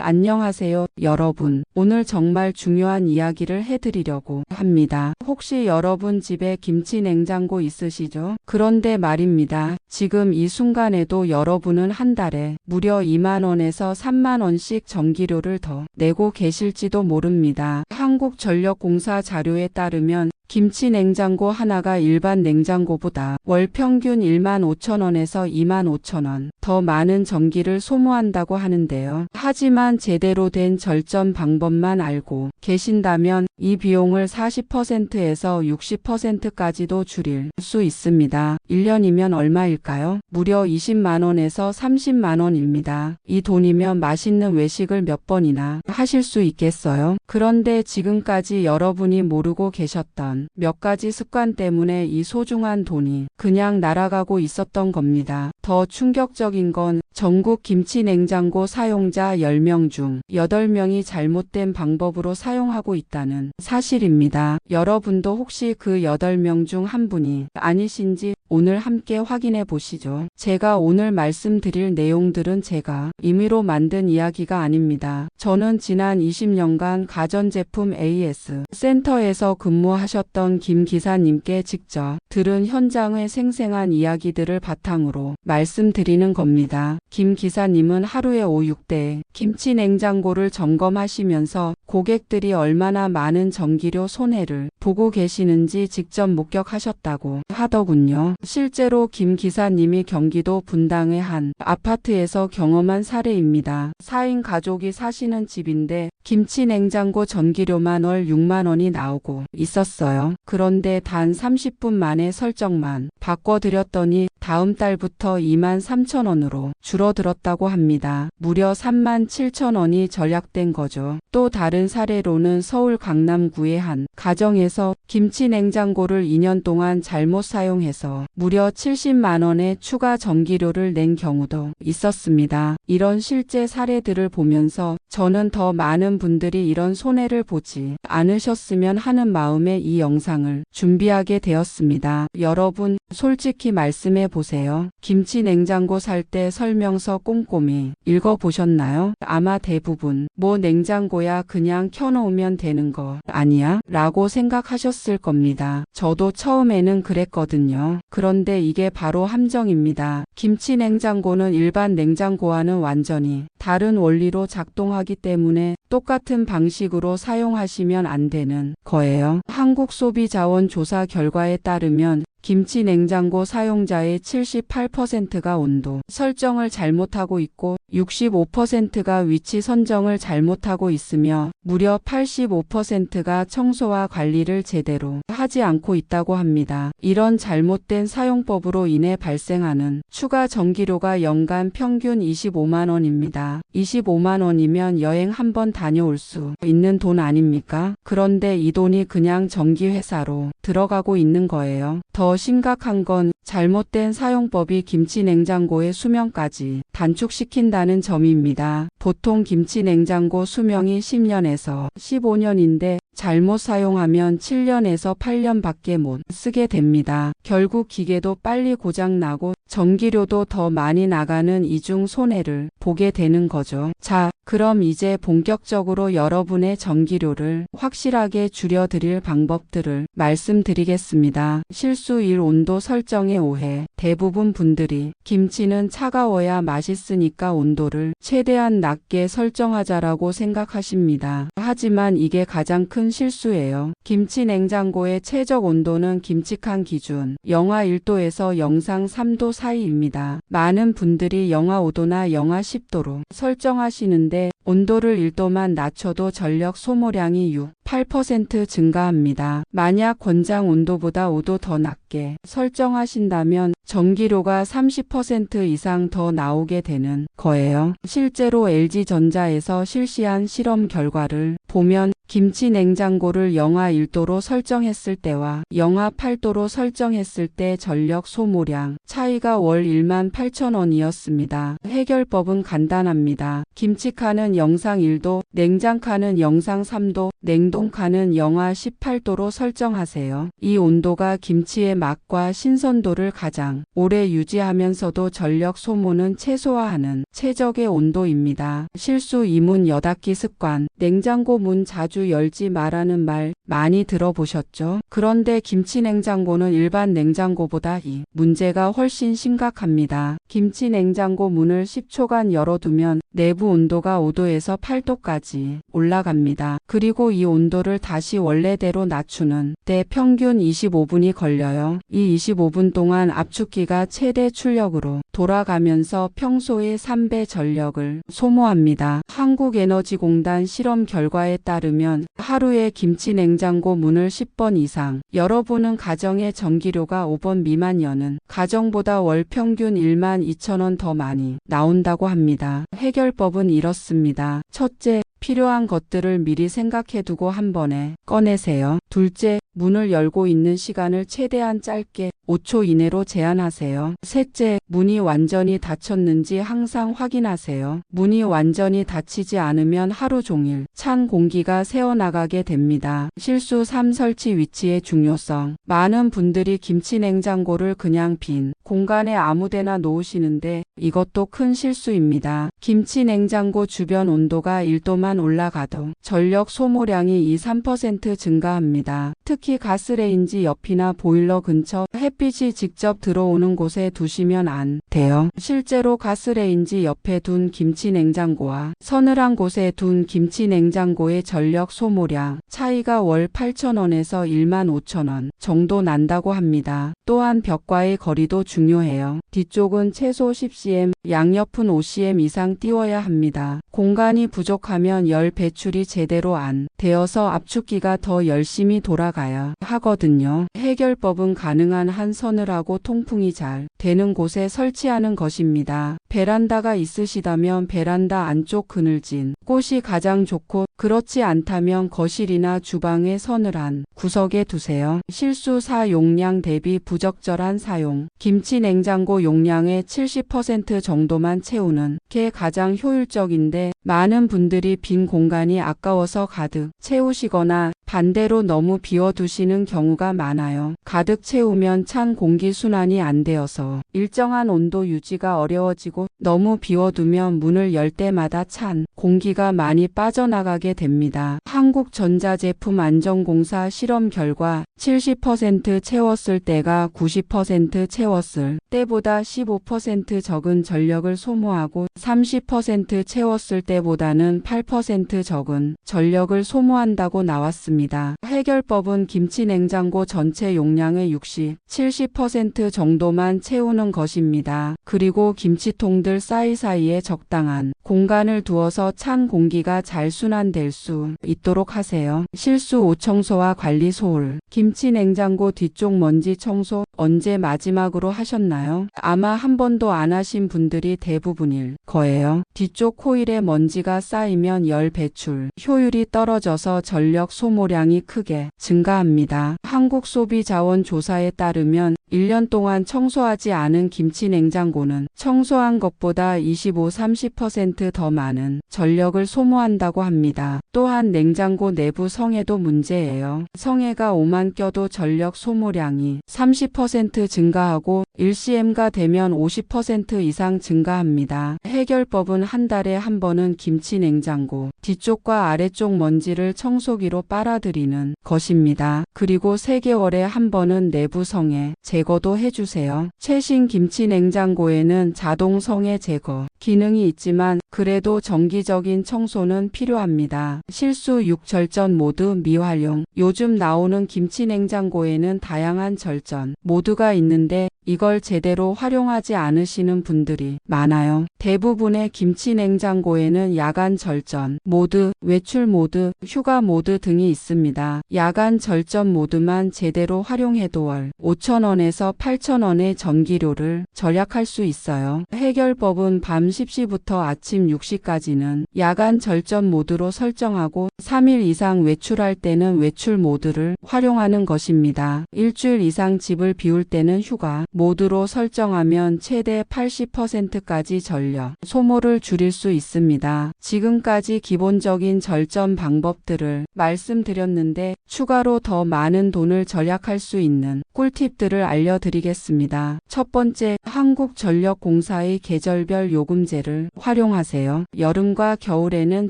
안녕하세요, 여러분. 오늘 정말 중요한 이야기를 해드리려고 합니다. 혹시 여러분 집에 김치 냉장고 있으시죠? 그런데 말입니다. 지금 이 순간에도 여러분은 한 달에 무려 2만 원에서 3만 원씩 전기료를 더 내고 계실지도 모릅니다. 한국전력공사 자료에 따르면 김치 냉장고 하나가 일반 냉장고보다 월 평균 1만 5천 원에서 2만 5천 원 더 많은 전기를 소모한다고 하는데요. 하지만 제대로 된 절전 방법만 알고 계신다면 이 비용을 40%에서 60%까지도 줄일 수 있습니다. 1년이면 얼마일까요? 무려 20만 원에서 30만 원입니다. 이 돈이면 맛있는 외식을 몇 번이나 하실 수 있겠어요? 그런데 지금까지 여러분이 모르고 계셨던 몇 가지 습관 때문에 이 소중한 돈이 그냥 날아가고 있었던 겁니다. 더 충격적인 건 전국 김치 냉장고 사용자 10명 중 8명이 잘못된 방법으로 사용하고 있다는 사실입니다. 여러분도 혹시 그 8명 중 한 분이 아니신지 오늘 함께 확인해 보시죠. 제가 오늘 말씀드릴 내용들은 제가 임의로 만든 이야기가 아닙니다. 저는 지난 20년간 가전제품 AS 센터에서 근무하셨던 김 기사님께 직접 들은 현장의 생생한 이야기들을 바탕으로 말씀드리는 겁니다. 김 기사님은 하루에 5, 6대 김치 냉장고를 점검하시면서 고객들이 얼마나 많은 전기료 손해를 보고 계시는지 직접 목격하셨다고 하더군요. 실제로 김 기사님이 경기도 분당의 한 아파트에서 경험한 사례입니다. 4인 가족이 사시는 집인데 김치 냉장고 전기료만 월 6만 원이 나오고 있었어요. 그런데 단 30분 만에 설정만 바꿔드렸더니 다음 달부터 2만 3천 원으로 줄어들었다고 합니다. 무려 3만 7천 원이 절약된 거죠. 또 다른 사례로는 서울 강남구의 한 가정에서 김치 냉장고를 2년 동안 잘못 사용해서 무려 70만 원의 추가 전기료를 낸 경우도 있었습니다. 이런 실제 사례들을 보면서 저는 더 많은 분들이 이런 손해를 보지 않으셨으면 하는 마음에 이 영상을 준비하게 되었습니다. 여러분, 솔직히 말씀해 보세요. 김치 냉장고 살 때 설명서 꼼꼼히 읽어보셨나요? 아마 대부분 뭐 냉장고야 그냥 켜놓으면 되는 거 아니야? 라고 생각하셨을 겁니다. 저도 처음에는 그랬거든요. 그런데 이게 바로 함정입니다. 김치 냉장고는 일반 냉장고와는 완전히 다른 원리로 작동하기 때문에 똑같은 방식으로 사용하시면 안 되는 거예요. 한국소비자원조사 결과에 따르면 김치 냉장고 사용자의 78%가 온도 설정을 잘못하고 있고 65%가 위치 선정을 잘못하고 있으며 무려 85%가 청소와 관리를 제대로 하지 않고 있다고 합니다. 이런 잘못된 사용법으로 인해 발생하는 추가 전기료가 연간 평균 25만 원입니다. 25만 원이면 여행 한 번 다녀올 수 있는 돈 아닙니까? 그런데 이 돈이 그냥 전기회사로 들어가고 있는 거예요. 더 심각한 건 잘못된 사용법이 김치 냉장고의 수명까지 단축시킨다는 점입니다. 보통 김치 냉장고 수명이 10년에서 15년인데 잘못 사용하면 7년에서 8년밖에 못 쓰게 됩니다. 결국 기계도 빨리 고장나고 전기료도 더 많이 나가는 이중 손해를 보게 되는 거죠. 자, 그럼 이제 본격적으로 여러분의 전기료를 확실하게 줄여드릴 방법들을 말씀드리겠습니다. 실수 1. 온도 설정의 오해. 대부분 분들이 김치는 차가워야 맛있으니까 온도를 최대한 낮게 설정하자라고 생각하십니다. 하지만 이게 가장 큰 실수예요. 김치 냉장고의 최적 온도는 김치칸 기준 영하 1도에서 영상 3도 사이입니다. 많은 분들이 영하 5도나 영하 10도로 설정하시는데 온도를 1도만 낮춰도 전력 소모량이 8% 증가합니다. 만약 권장 온도보다 5도 더 낮게 설정하신다면 전기료가 30% 이상 더 나오게 되는 거예요. 실제로 LG전자에서 실시한 실험 결과를 보면 김치 냉장고를 영하 1도로 설정했을 때와 영하 8도로 설정했을 때 전력 소모량 차이 차이가 월 18,000원이었습니다. 해결법은 간단합니다. 김치칸은 영상 1도, 냉장칸은 영상 3도, 냉동칸은 영하 18도로 설정하세요. 이 온도가 김치의 맛과 신선도를 가장 오래 유지하면서도 전력 소모는 최소화하는 최적의 온도입니다. 실수 이문 여닫기 습관. 냉장고 문 자주 열지 말라는 말 많이 들어보셨죠? 그런데 김치 냉장고는 일반 냉장고보다 이 문제가 훨씬 심각합니다. 김치 냉장고 문을 10초간 열어두면 내부 온도가 5도에서 8도까지 올라갑니다. 그리고 이 온도를 다시 원래대로 낮추는 데 평균 25분이 걸려요. 이 25분 동안 압축기가 최대 출력으로 돌아가면서 평소의 3배 전력을 소모합니다. 한국에너지공단 실험 결과에 따르면 하루에 김치 냉장고 문을 10번 이상 열어보는 가정의 전기료가 5번 미만 여는 가정보다 월 평균 12,000원 더 많이 나온다고 합니다. 해결법은 이렇습니다. 첫째, 필요한 것들을 미리 생각해두고 한 번에 꺼내세요. 둘째, 문을 열고 있는 시간을 최대한 짧게 5초 이내로 제한하세요. 셋째, 문이 완전히 닫혔는지 항상 확인하세요. 문이 완전히 닫히지 않으면 하루 종일 찬 공기가 새어나가게 됩니다. 실수 3. 설치 위치의 중요성. 많은 분들이 김치 냉장고를 그냥 빈 공간에 아무데나 놓으시는데 이것도 큰 실수입니다. 김치 냉장고 주변 온도가 1도만 올라가도 전력 소모량이 2~3% 증가합니다. 특히 가스레인지 옆이나 보일러 근처 햇빛이 직접 들어오는 곳에 두시면 안 돼요. 실제로 가스레인지 옆에 둔 김치 냉장고와 서늘한 곳에 둔 김치 냉장고의 전력 소모량 차이가 월 8,000원에서 15,000원 정도 난다고 합니다. 또한 벽과의 거리도 중요해요. 뒤쪽은 최소 10cm, 양옆은 5cm 이상 띄워야 합니다. 공간이 부족하면 열 배출이 제대로 안 되어서 압축기가 더 열심히 돌아가야 하거든요. 해결법은 가능한 한 서늘하고 통풍이 잘 되는 곳에 설치하는 것입니다. 베란다가 있으시다면 베란다 안쪽 그늘진 곳이 가장 좋고 그렇지 않다면 거실이나 주방의 서늘한 구석에 두세요. 실수 4. 용량 대비 부적절한 사용. 김치 냉장고 용량의 70% 정도만 채우는 게 가장 효율적인데 많은 분들이 빈 공간이 아까워서 가득 채우시거나 반대로 너무 비워두시는 경우가 많아요. 가득 채우면 찬 공기 순환이 안 되어서 일정한 온도 유지가 어려워지고 너무 비워두면 문을 열 때마다 찬 공기가 많이 빠져나가게 됩니다. 한국전자제품안전공사 실험 결과 70% 채웠을 때가 90% 채웠을 때보다 15% 적은 전력을 소모하고 30% 채웠을 때보다는 8% 적은 전력을 소모한다고 나왔습니다. 해결법은 김치 냉장고 전체 용량의 60~70% 정도만 채우는 것입니다. 그리고 김치통들 사이사이에 적당한 공간을 두어서 찬 공기가 잘 순환될 수 있도록 하세요. 실수 5. 청소와 관리 소홀. 김치 냉장고 뒤쪽 먼지 청소 언제 마지막으로 하셨나요? 아마 한 번도 안 하신 분들이 대부분일 거예요. 뒤쪽 코일에 먼지가 쌓이면 열 배출 효율이 떨어져서 전력 소모량이 크게 증가합니다. 한국소비자원조사에 따르면 1년 동안 청소하지 않은 김치 냉장고는 청소한 것보다 25~30% 더 많은 전력을 소모한다고 합니다. 또한 냉장고 내부 성에도 문제예요. 성에가 5만 껴도 전력 소모량이 30% 증가하고 1cm가 되면 50% 이상 증가합니다. 해결법은 한 달에 한 번은 김치 냉장고 뒤쪽과 아래쪽 먼지를 청소기로 빨아들이는 것입니다. 그리고 3개월에 한 번은 내부 성에 제거도 해주세요. 최신 김치 냉장고에는 자동 성에 제거 기능이 있지만 그래도 정기적인 청소는 필요합니다. 실수 6. 절전 모드 미활용. 요즘 나오는 김치 냉장고에는 다양한 절전 모드가 있는데 이걸 제대로 활용하지 않으시는 분들이 많아요. 대부분의 김치 냉장고에는 야간 절전 모드, 외출 모드, 휴가 모드 등이 있습니다. 야간 절전 모드만 제대로 활용해도 월 5,000원에서 8,000원의 전기료를 절약할 수 있어요. 해결법은 밤 10시부터 아침 6시까지는 야간 절전 모드로 설정하고 3일 이상 외출할 때는 외출 모드를 활용하는 것입니다. 일주일 이상 집을 비울 때는 휴가 모드로 설정하면 최대 80%까지 전력 소모를 줄일 수 있습니다. 지금까지 기본적인 절전 방법들을 말씀드렸는데 추가로 더 많은 돈을 절약할 수 있는 꿀팁들을 알려드리겠습니다. 첫 번째, 한국전력공사의 계절별 요금제를 활용하세요. 여름과 겨울에는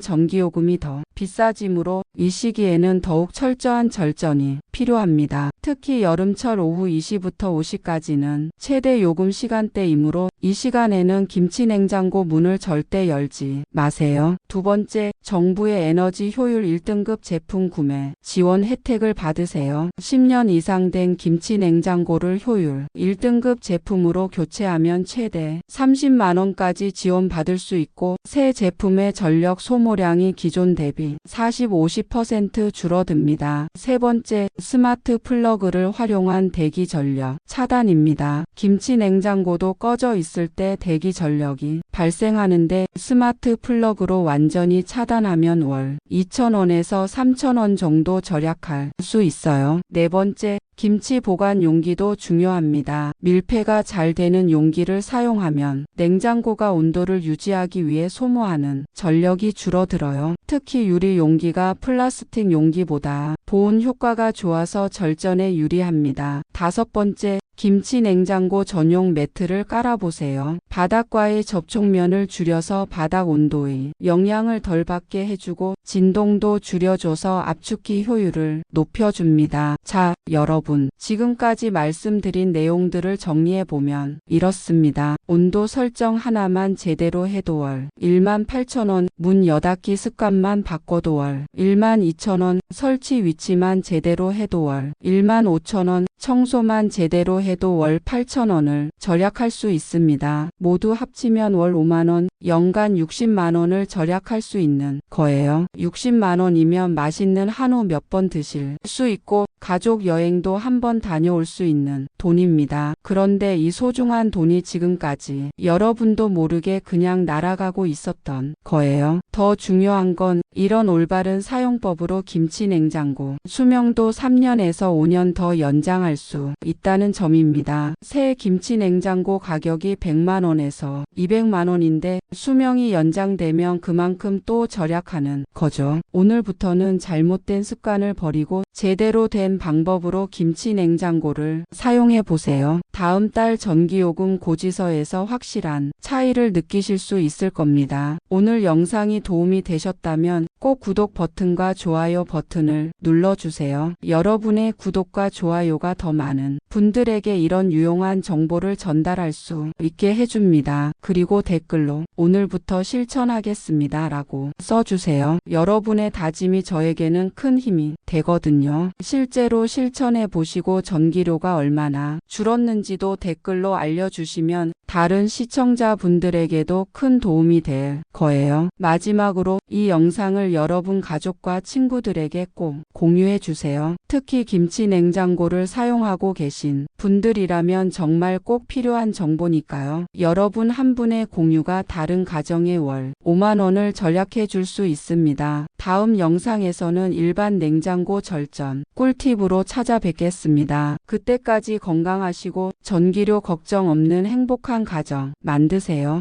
전기요금이 더 비싸지므로 이 시기에는 더욱 철저한 절전이 필요합니다. 특히 여름철 오후 2시부터 5시까지는 최대 요금 시간대이므로 이 시간에는 김치냉장고 문을 절대 열지 마세요. 두 번째, 정부의 에너지 효율 1등급 제품 구매 지원 혜택을 받으세요. 10년 이상 된 김치냉장고를 효율 1등급 제품으로 교체하면 최대 30만 원까지 지원받을 수 있고 새 제품의 전력 소모량이 기존 대비 40-50% 줄어듭니다. 세 번째, 스마트 플러그를 활용한 대기 전력 차단입니다. 김치냉장고도 꺼져 있을 때 대기 전력이 발생하는데 스마트 플러그로 완전히 차단하면 월 2,000원에서 3,000원 정도 절약할 수 있어요. 네 번째, 김치 보관 용기도 중요합니다. 밀폐가 잘 되는 용기를 사용하면 냉장고가 온도를 유지하기 위해 소모하는 전력이 줄어들어요. 특히 유리 용기가 플라스틱 용기보다 보온 효과가 좋아서 절전에 유리합니다. 다섯 번째, 김치 냉장고 전용 매트를 깔아보세요. 바닥과의 접촉면을 줄여서 바닥 온도의 영향을 덜 받게 해주고 진동도 줄여줘서 압축기 효율을 높여줍니다. 자, 여러분, 지금까지 말씀드린 내용들을 정리해보면 이렇습니다. 온도 설정 하나만 제대로 해도 월 18,000원, 문 여닫기 습관만 바꿔도 월 12,000원, 설치 위치만 제대로 해도 월 15,000원, 청소만 제대로 해도 월 8,000원을 절약할 수 있습니다. 모두 합치면 월 5만원, 연간 60만원을 절약할 수 있는 거예요. 60만원이면 맛있는 한우 몇 번 드실 수 있고 가족 여행도 한 번 다녀올 수 있는 돈입니다. 그런데 이 소중한 돈이 지금까지 여러분도 모르게 그냥 날아가고 있었던 거예요. 더 중요한 건 이런 올바른 사용법으로 김치냉장고 수명도 3년에서 5년 더 연장할 수 있다는 점입니다. 새 김치냉장고 가격이 100만원에서 200만원인데 수명이 연장되면 그만큼 또 절약하는 거죠. 오늘부터는 잘못된 습관을 버리고 제대로 된 방법으로 김치냉장고를 사용해 보세요. 다음 달 전기요금 고지서에서 확실한 차이를 느끼실 수 있을 겁니다. 오늘 영상이 도움이 되셨다면 꼭 구독 버튼과 좋아요 버튼을 눌러주세요. 여러분의 구독과 좋아요가 더 많은 분들에게 이런 유용한 정보를 전달할 수 있게 해줍니다. 그리고 댓글로 오늘부터 실천하겠습니다 라고 써주세요. 여러분의 다짐이 저에게는 큰 힘이 되거든요. 실제로 실천해 보시고 전기료가 얼마나 줄었는지도 댓글로 알려주시면 다른 시청자분들에게도 큰 도움이 될 거예요. 마지막으로 이 영상을 여러분 가족과 친구들에게 꼭 공유해 주세요. 특히 김치냉장고를 사용하고 계신 분들이라면 정말 꼭 필요한 정보니까요. 여러분 한 분의 공유가 다른 가정에 월 5만원을 절약해 줄 수 있습니다. 다음 영상에서는 일반 냉장고 절전 꿀팁으로 찾아뵙겠습니다. 그때까지 건강하시고 전기료 걱정 없는 행복한 가정 만드세요.